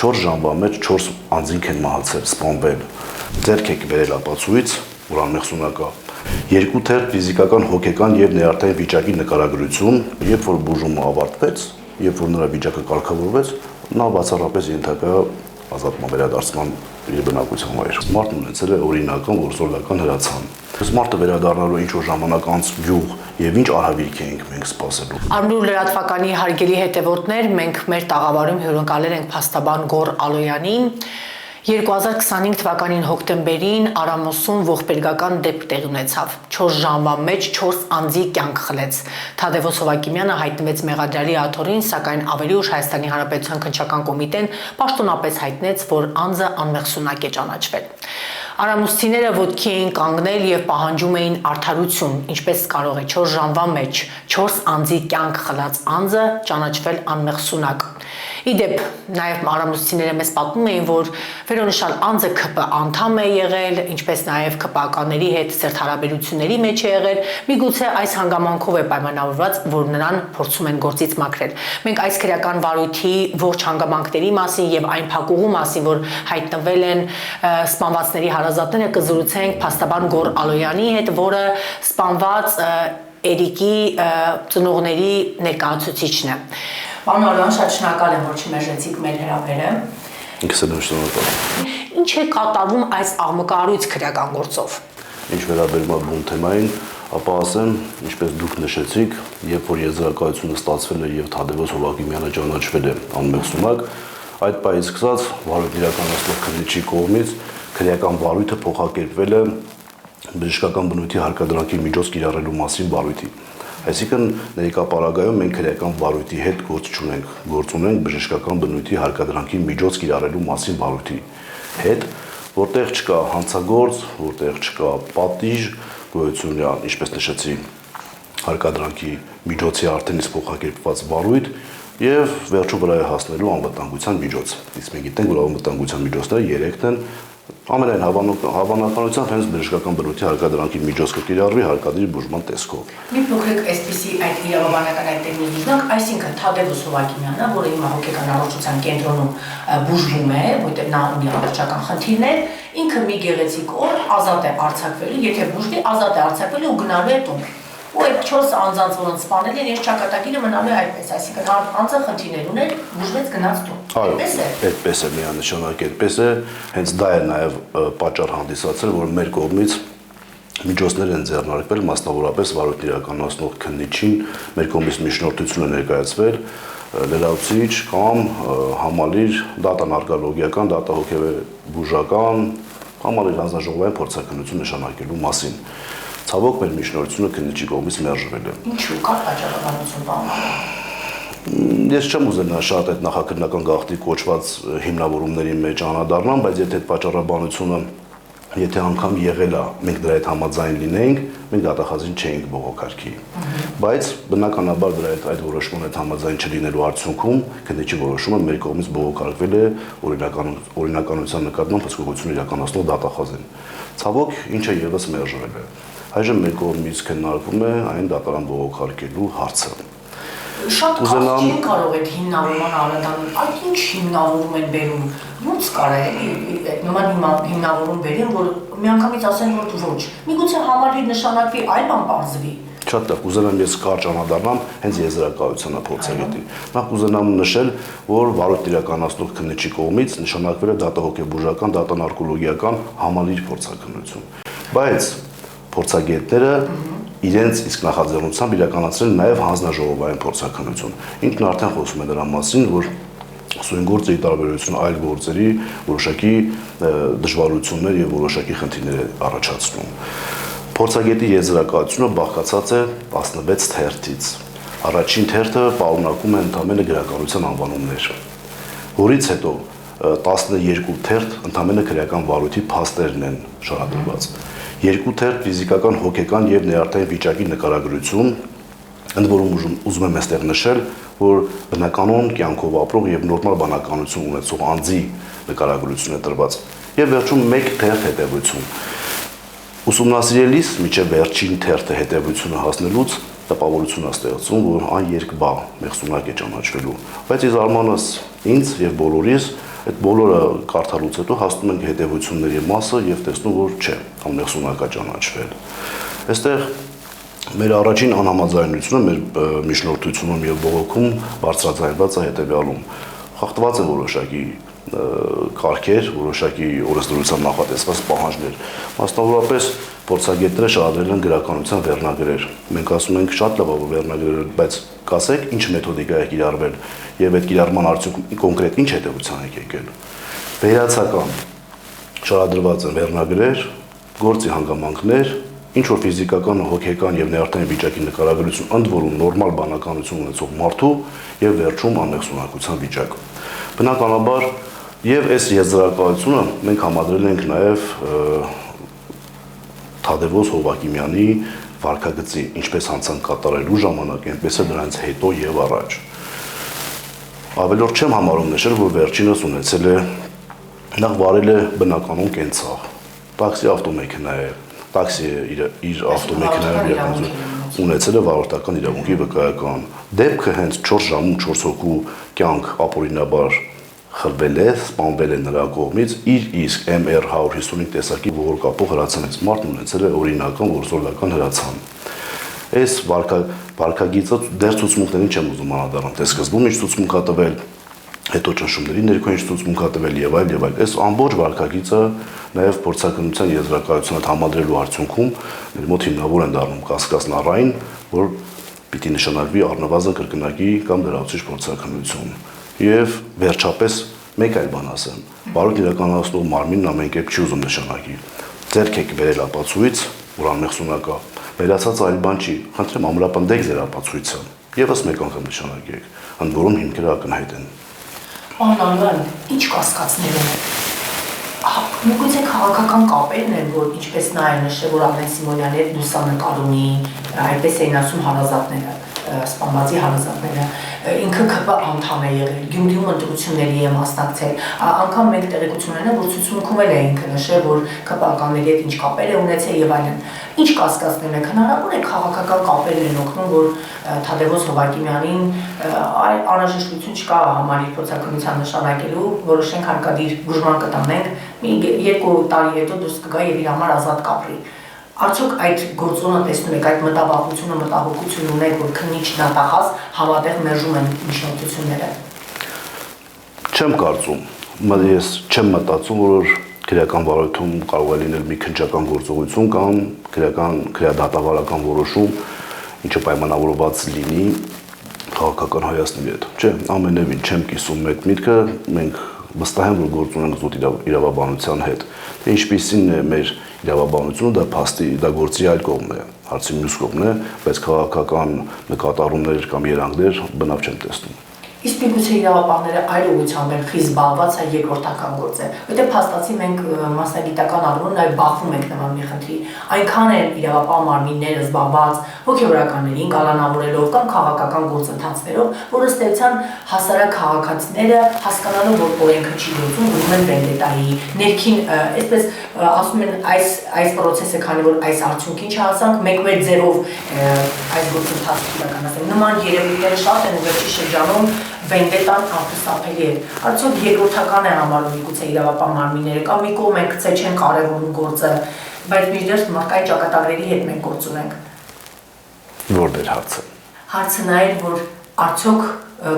4 ժամվա մեջ 4 անձինք են մահացել, սպանվել։ Ձեռք եք բերել ապացույց, որ անմեղսունակա։ 2 թերթ ֆիզիկական, հոգեկան եւ ներառյալ վիճակի նկարագրություն, երբ որ բուժումը ավարտվեց, երբ որ նրա վիճակը կարգավորվեց, նա բացառապես ենթակա ազատման վերադարձման իր բնակության վայր։ Մարդն ունեցել է օրինական որսորդական հրացան։ Մարդը վերադառնալու ինչ-որ ժամանակ անց գյուղ եւ ինչ արհավիրք էինք մենք սպասելու։ Արմնուր լրատվականի հարգելի հետևորդներ, մենք մեր տաղավարում հյուրընկալել ենք փաստաբան Գոռ Ալոյանին։ 2025 թվականին հոկտեմբերին Արամոսում ողբերգական դեպք տեղի ունեցավ։ 4 ժամվա մեջ 4 անձի կյանք խլեց։ Թադևոս Հովակիմյանը հայտնվեց մեղադրյալի աթոռին, սակայն ավելի ուշ Հայաստանի Հանրապետության քննչական կոմիտեն պաշտոնապես հայտնեց, որ անձը անմեղսունակ է ճանաչվել։ Արամուսցիները ոտքի էին կանգնել եւ պահանջում էին արդարություն, ինչպես կարող է 4 ժամվա մեջ 4 անձի կյանք խլած անձը ճանաչվել անմեղսունակ։ Իդեպ, նաև արամուսցիները մեզ պատմում էին, որ վերոնշյալ անձը ՔՊ անդամ է եղել, ինչպես նաև ՔՊ-ականների հետ սերտ հարաբերությունների մեջ է եղել, միգուցե այս հանգամանքով է պայմանավորված, որ նրան փորձում են գործից մաքրել։ Մենք այս քրեական վարույթի ողջ հանգամանքների մասին եւ այն փակուղու մասին, որ հայտնվել են սպանվածների հարազատները, կզրուցենք փաստաբան Գոռ Ալոյանի հետ, որը սպանված Էրիկի ծնողների ներկայացուցիչն է։ Պարոն Ալոյան, շատ շնորհակալ եմ, որ չմերժեցիք մեր հրավերը։ Ինքս եմ շնորհակալ։ Ինչ է կատարվում այս աղմկահարույց քրեական գործով։ Ինչ վերաբերում է բուն թեմային, ապա ասեմ, ինչպես դուք նշեցիք, երբ որ եզրակացությունը ստացվել է եւ Թադևոս Հովակիմյանը ճանաչվել է անմեղսունակ, այդ պահից սկսած վարույթ իրականացնող քննիչի կողմից քրեական վարույթը փոխակերպվել է բժշկական բնույթի հարկադրանքի միջոց կիրառելու մասին վարույթի։ Այսինքն ներկա պարագայում մենք քրեական վարույթի հետ գործ չունենք, գործ ունենք բժշկական բնույթի հարկադրանքի միջոց կիրառելու մասին վարույթի հետ, որտեղ չկա հանցագործ, որտեղ չկա պատիժ, գոյությունյան, ինչպես նշեցի, հարկադրանքի միջոցի արդեն իսկ փոխակերպված վարույթ եւ վերջո վրա է հասնելու անվտանգության միջոց։ Իսկ մենք գիտենք, որ անվտանգության միջոցները 3-ն են, ամենայն հավանականությամբ հենց բժշկական բնույթի հարկադրանքի միջոց կկիրառվի հարկադիր բուժման տեսքով։ Մի փոքրիկ այսպիսի այդ իրավաբանական այդ տերմին դիզնանք, այսինքն Թադևոս Հովակիմյանը, որը հիմա հոգեկան առողջության կենտրոնում բուժվում է, որտեղ նա ունի առողջական խնդիրներ, ինքը մի գեղեցիկ օր ազատ է արձակվելու, եթե բուժվի, ազատ է արձակվելու ու գնալու է տուն։ Ու այդ 4 անձանց, որոնց սպանել են, իրենց ճակատագիրը մնալու է այդպես, այսինքն անձը խնդիրներ ուներ, բուժվեց գնաց տուն։ Այդպես է։ Այդպես է, միանշանակ այդպես է, հենց դա է նաև պատճառ հանդիսացել, որ մեր կողմից միջոցներ են ձեռնարկվել, մասնավորապես վարույթ իրականացնող քննիչին մեր կողմից միջնորդություն է ներկայացվել, լրացուցիչ կամ համալիր դատանարգոլոգիական, դատահոգեբուժական, համալիր հանձնաժողովային փորձաքննություն նշանակելու մասին։ Ցավոք մեր միջնորդությունը քննիչի կողմից մերժվել է։ Ինչու՞ կա պատճառաբանություն բանալու։ Ես չեմ ուզենա շատ այդ նախաքննական գաղտնի կոչված հիմնավորումների մեջ անդրադառնամ, բայց եթե այդ պատճառաբանությունը եթե անգամ եղել է, մենք դրա հետ համաձայն լինեինք, մենք դատախազին չէինք բողոքարկի։ Բայց բնականաբար դրա այդ որոշման հետ համաձայն չլինելու արդյունքում քննիչի որոշումը մեր կողմից բողոքարկվել է օրինականության նկատմամբ հսկողություն իրականացնող դատախազին։ Ցավոք, ինչը եւս մերժվել է։ Այժմ մեր կողմից քննարկվում է այն դատարան բողոքարկելու հարցը։ Շատ կարճ չեն կարող այդ հիմնավորման անդրադառնալ, այդ ինչ հիմնավորում են բերում, ոնց կարելի է նման հիմնավորում բերեն, որ միանգամից ասեն, որ ոչ, միգուցե համալիր նշանակվի, այլ բան պարզվի։ Շատ լավ, կուզենամ ես կարճ անդրադառնամ հենց եզրակացությանը փորձագետի։ Նախ կուզենամ նշել, որ վարույթ իրականացնող քննիչի կողմից նշանակվել է դատահոգեբուժական, դատանարգոլոգիական համալիր փորձաքննություն։ Բայց փորձագետները իրենց իսկ նախաձեռնությամբ իրականացրել նաև հանձնաժողովային փորձաքննություն, ինչն արդեն խոսում է դրա մասին, որ սույն գործը ի տարբերություն այլ գործերի որոշակի դժվարություններ եւ որոշակի խնդիրներ է առաջացնում։ Փորձագետի եզրակացությունը բաղկացած է 16 թերթից։ Առաջին թերթը պարունակում է ընդամենը գրականության անվանումներ, որից հետո 12 թերթ ընդամենը քրեական վարույթի փաստերն են շարադրված։ 2 թերթ ֆիզիկական, հոգեկան եւ ներառյալ վիճակի նկարագրություն, ընդ որում ուզում եմ այստեղ նշել, որ բնականon կյանքով ապրող եւ նորմալ բանականություն ունեցող անձի նկարագրություն է տրված։ Եվ վերջում 1 թերթ հետևություն։ Ուսումնասիրելիս միջև վերջին թերթը հետևությունը հասնելուց տպավորություն է ստեղծում, որ այն երկբա մեղսունակ է ճանաչվելու։ Բայց ի զարմանս ինձ եւ բոլորիս Այդ բոլորը կարդալուց հետո հասնում ենք հետևությունների մասը եւ տեսնում, որ չէ, անմեղսունակա ճանաչվել։ Այստեղ մեր առաջին անհամաձայնությունը մեր միջնորդությունում եւ բողոքում բարձրաձայնված է հետեւյալում։ Խախտված է որոշակի կարգեր, որոշակի օրենսդրությամբ նախատեսված պահանջներ։ Մասնավորապես փորձագետները շահագրել են գրականության վերնագրեր։ Մենք ասում ենք շատ լավ է որ վերնագրերը, բայց կասեք ինչ մեթոդիկա է կիրառվել եւ այդ կիրառման արդյունքում կոնկրետ ինչ հետևության է եկել։ Վերացական շահադրված են վերնագրեր, գործի հանգամանքներ, ինչ որ ֆիզիկական, հոգեկան եւ ներառական վիճակի նկարագրություն, ընդ որում նորմալ բանականություն ունեցող մարդու եւ վերջում անմեղսունակության վիճակ։ Բնականաբար եւ այս եզրակացությունը մենք համադրել ենք նաեւ Թադևոս Հովակիմյանի վարքագծի, ինչպես հանցանք կատարելու ժամանակ, այնպես էլ դրանից հետո եւ առաջ։ Ավելորդ չեմ համարում նշել, որ վերջինս ունեցել է նախ վարել է բնականon կենցաղ, տաքսի ավտոմեքենա է, տաքսի իր ավտոմեքենայով ունեցել է վարորդական իրավունքի վկայական։ Դեպքը հենց 4 ժամում 4 հոգու կյանք ապօրինաբար խլվել է, սպանվել է նրա կողմից իր իսկ MR 155 տեսակի ողոր կապող հրացանից մարդն ունեցել է օրինական որսորդական հրացան։ Այս վարքագիծը դեռ ցուցմունքներին չեմ ուզում անդրադառնալ, թե սկզբում ինչ ցուցմունք ա տվել, հետո ճնշումների ներքո ինչ ցուցմունք ա տվել եւ այլ եւ այլ։ Այս ամբողջ վարքագիծը նաեւ փորձակնության եզրակացությունը համադրելու արդյունքում մեր մոտ հիմնավոր են դառնում կասկածնառային, որ պիտի նշանակվի առնվազն կրկնակի կամ դրացուցիչ փորձակնություն։ Եվ վերջապես մեկ այլ բան ասեմ, բարոյ իրականացնող մարմինն ամենքեւ չի ուզում նշանակի։ Ձերք եք վերել ապացույց, որ անմեղսունակա, վերացած այլ բան չի, խնդրեմ ամրապնդեք ձեր ապացույցը, եւս մեկ անգամ նշանակեք, ընդ որում հիմքերը ակնհայտ են։ Անալան, ինչ կասկածներ ունեք։ Միգուցե քաղաքական կապերն են, որ ինչպես նա է նշել, որ Ամեն Սիմոնյանի հետ լուսանկար ունի, այդպես էին ասում հարազատները, սպանվածի հարազատները, ինքը ԿՊ անդամ է եղել, Գյումրիում ընտրությունների է մասնակցել, անգամ մեկ տեղեկություն ունենա, որ ցուցմունքում էլ է ինքը նշել, որ ԿՊ-ականների հետ ինչ կապեր է ունեցել եւ այլն։ Ինչ կասկածներ եք, հնարավոր է քաղաքական կապերն են օգնում, որ Թադևոս Հովակիմյանին անհրաժեշտություն չկա համարի փորձակնության նշանակելու, որոշենք հարկադիր բուժման կտանենք, մի 2 տարի հետո դուրս կգա եւ իր համար ազատ կապրի։ Արդյոք այդ գործոնը տեսնում եք, այդ մտավախությունը, մտահոգությունը ունեք, որ քննիչ դատախազ համատեղ մերժում են միջնորդությունները։ Չեմ կարծում, ես չեմ մտածում, որ քրեական վարույթում կարող է լինել մի քննչական գործողություն կամ քրեադատավարական որոշում, ինչը պայմանավորված լինի քաղաքական հայացքների հետ։ Չէ, ամենևին չեմ կիսում այդ միտքը, մենք վստահ եմ, որ գործ ունենք զուտ իրավաբանության հետ։ Թե ինչպիսին է մեր իրավաբանությունը, դա փաստի, դա գործի այլ կողմն է, հարցի մյուս կողմն է, բայց քաղաքական նկատառումներ կամ երանգներ բնավ չեմ տեսնում։ Իսկ միգուցե իրավապահները այլ ուղղությամբ են խիստ զբաղված է երկրորդական գործ է, որտեղ փաստացի մենք մասնագիտական առումով նաև բախվում ենք նման մի խնդրի, այնքան են իրավապահ մարմինները զբաղված հոգեվորականներին կալանավորելով կամ քաղաքական գործընթացներով, որ ըստ էության հասարակ քաղաքացիները հասկանալով, որ օրենքը չի գործում, գնում են վենդետայի, ներքին, այսպես ասում են այս process-ը, քանի որ այս արդյունքին չհասանք, մեկ մեր ձևով այս գործընթացը իրականացնենք։ Նման երևույթները շատ են ու վերջի շրջանում վենդետան անխուսափելի է։ Արդյոք երկրորդական է համարում միգուցե իրավապահ մարմինները կամ մի կողմ ենք ցե չեն կարևորում գործը, բայց միշտ մարդկային ճակատագրերի հետ մենք գործ ունենք։ Որտեր հարցը։ Հարցը նա է, որ արդյոք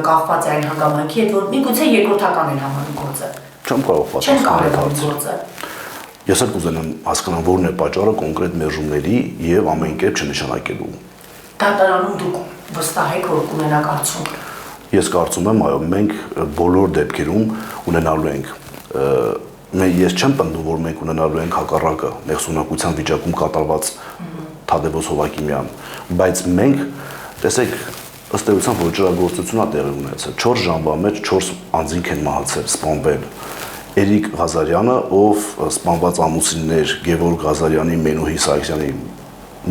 կախված է այն հանգամանքի հետ, որ միգուցե երկրորդական են համարում գործը։ Չեմ կարող պատասխանել հարցը։ Ես էլ կուզենամ հասկանալ որն է պատճառը կոնկրետ մերժումների եւ ամեն կերպ չնշանակելու։ Դատարանում դուք վստահ եք, որ կունենաք արդյունք։ Ես կարծում եմ, այո, մենք բոլոր դեպքերում ունենալու ենք ես չեմ պնդում, որ մենք ունենալու ենք հակառակը մեղսունակության վիճակում կատարված Թադևոս Հովակիմյան, բայց մենք տեսեք ըստ էության ոչռագործությունն է տեղի ունեցել 4 ժամվա մեջ 4 անձինք են մահացել, սպանվել։ Էրիկ Ղազարյանը, ով սպանված ամուսիններ Գևորգ Ղազարյանի, Մենուհի Սահակյանի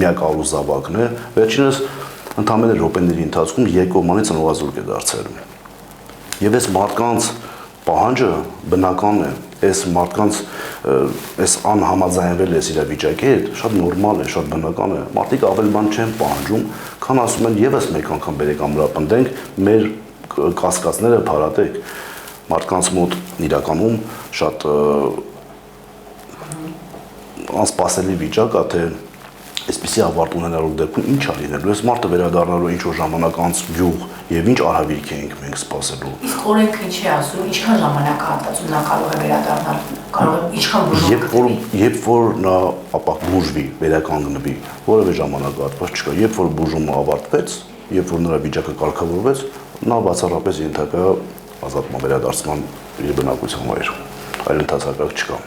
միակ առուզավակն է, վերջինս ընդամենը րոպեների ընթացքում երկկողմանից ծնողազուրկ է դարձել։ Եվ այս մարդկանց պահանջը բնական է, այս մարդկանց այս անհամաձայնվել է իրավիճակի հետ, շատ նորմալ է, շատ բնական է։ Մարդիկ ավել բան չեն պահանջում, քան ասում են եւս մեկ անգամ բերեք ամրապնդենք, մեր կասկածները փարատեք։ մարդկանց մոտ իրականում շատ անսպասելի վիճակ է, թե այսպեսի ավարտ ունենալու դեպքում ինչ է լինելու։ Այս մարդը վերադառնալու ինչ-որ ժամանակ անց գյուղ եւ ինչ արհավիրք ենք մենք սպասելու։ Իսկ օրենքը ինչի ասում, ինչքան ժամանակահատվածում նա կարող է վերադառնալ, կարող է ինչքան բուժում։ Երբ որ նա բուժվի, վերականգնվի, որևէ ժամանակահատված չկա։ Երբ որ բուժումը ավարտվեց, երբ որ նրա վիճակը կարգավորվեց, նա բացառապես ենթակա ազատման վերադարձման իր բնակության վայր։ Այլ ընդհանրակարգ չկա։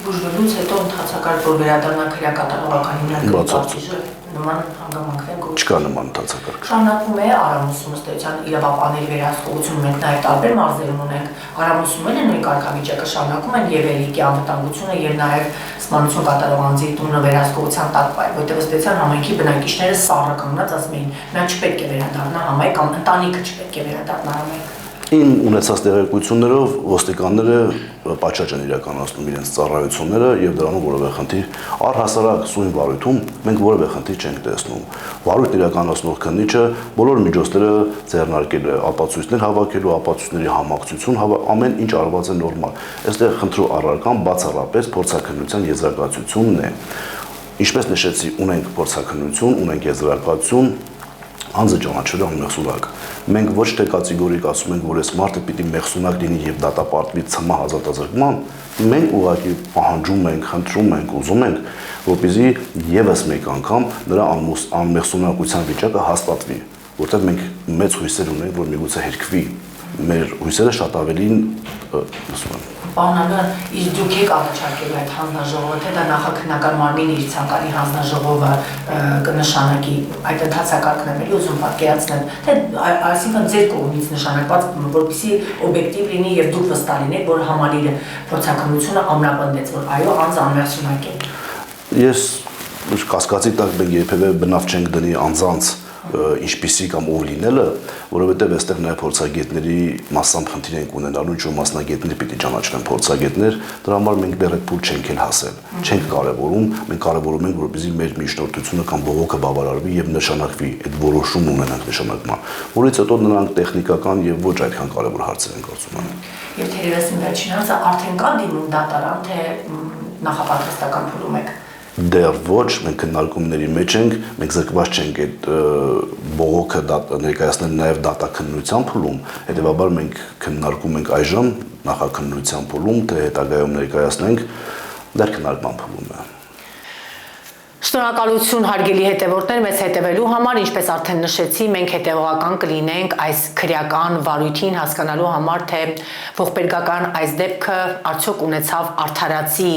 Բուժվելուց հետո ընդհանրակարգ որ վերադառնա քրեակատարողական հիմնարկի պատիժը նման հանգամանքներ գործ չկա նման ընդհանրակարգ։ Շարունակվում է Արամուսում ըստեյության իրավապահների վերահսկողություն մենք նաև տարբեր մարզերում ունենք։ Արամուսում էլ նույն կարգավիճակը շարունակում են եւ Էրիկի անվտանգությունը եւ նաև սպանություն կատարող անձի տունը վերահսկողության տակ բայ, որտեղ ըստեյության համայնքի բնակիչները սառը կանգնած ասում էին, նա չպետք է վերադառնա համայնք կամ ընտանիքը չպետք է վերադառնա համայնք։ Իմ ունեցած տեղեկություններով ոստիկանները պատշաճ են իրականացնում իրենց ծառայությունները եւ դրանով որևէ խնդիր առհասարակ սույն վարույթում մենք որևէ խնդիր չենք տեսնում։ Վարույթ իրականացնող քննիչը բոլոր միջոցները ձեռնարկել է ապացույցներ հավաքելու, ապացույցների համակցություն, ամեն ինչ արված է նորմալ։ Այստեղ խնդրու առարկան բացառապես փորձաքննության եզրակացությունն է։ Ինչպես նշեցի, ունենք փորձաքննություն, ունենք եզրակացություն, անձը ճանաչել է անմեղսունակ։ Մենք ոչ թե կատեգորիկ ասում ենք, որ այս մարդը պիտի մեղսունակ լինի եւ դատապարտվի ՑՄ ազատազրկման, մենք ուղղակի պահանջում ենք, խնդրում ենք, ուզում ենք, որպեսզի եւս մեկ անգամ նրա անմեղսունակության վիճակը հաստատվի, որտեղ մենք մեծ հույսեր ունենք, որ միգուցե հերքվի։ Մեր հույսերը շատ ավելին ասում են։ Պարոն, իսկ դուք եք առաջարկել այդ հանձնաժողովը, թե դա նախաքննական մարմինը իր ցանկալի հանձնաժողովը կնշանակի, այդ ընթացակարգն եմ ուզում պատկերացնել, թե այսինքն ձեր կողմից նշանակված, որպեսզի օբյեկտիվ լինի եւ դուք վստահ լինեք, որ համալիրը փորձաքննությունը ամրապնդեց, որ այո, անձը անմեղսունակ է։ Ես կասկածի տակ մենք երբևէ բնավ չենք դնի անձանց ինչպիսի կամ ով լինելը, որովհետև այստեղ նաև փորձագետների մասամբ խնդիր ենք ունենալու, ինչ որ մասնագետներ պիտի ճանաչվեն փորձագետներ, դրա համար մենք դեռ այդ փուլ չենք էլ հասել, չենք կարևորում, մենք կարևորում ենք, որպեսզի մեր միջնորդությունը կամ բողոքը բավարարվի եւ նշանակվի, այդ որոշում ունենանք նշանակման, որից հետո նրանք տեխնիկական եւ ոչ այդքան կարևոր հարցեր են կարծում եմ։ Եվ թերևս վերջին հարցը արդեն կա դիմում դատարան, թե նախապատրաստական փուլում եք։ Դեռ ոչ, մենք քննարկումների մեջ ենք, մենք զրկված չենք այդ բողոքը ներկայացնել նաև դատաքննության փուլում, հետևաբար մենք քննարկում ենք այժմ նախաքննության փուլում, թե հետագայում ներկայացնենք, դեռ քննարկման փուլում է։ Շնորհակալություն հարգելի հետևորդներ, մեզ հետևելու համար, ինչպես արդեն նշեցի, մենք հետևողական կլինենք այս քրեական վարույթին հասկանալու համար, թե ողբերգական այս դեպքը արդյոք ունեցավ արդարացի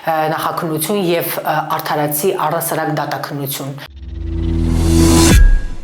նախաքննություն եւ արդարացի առհասարակ դատաքննություն։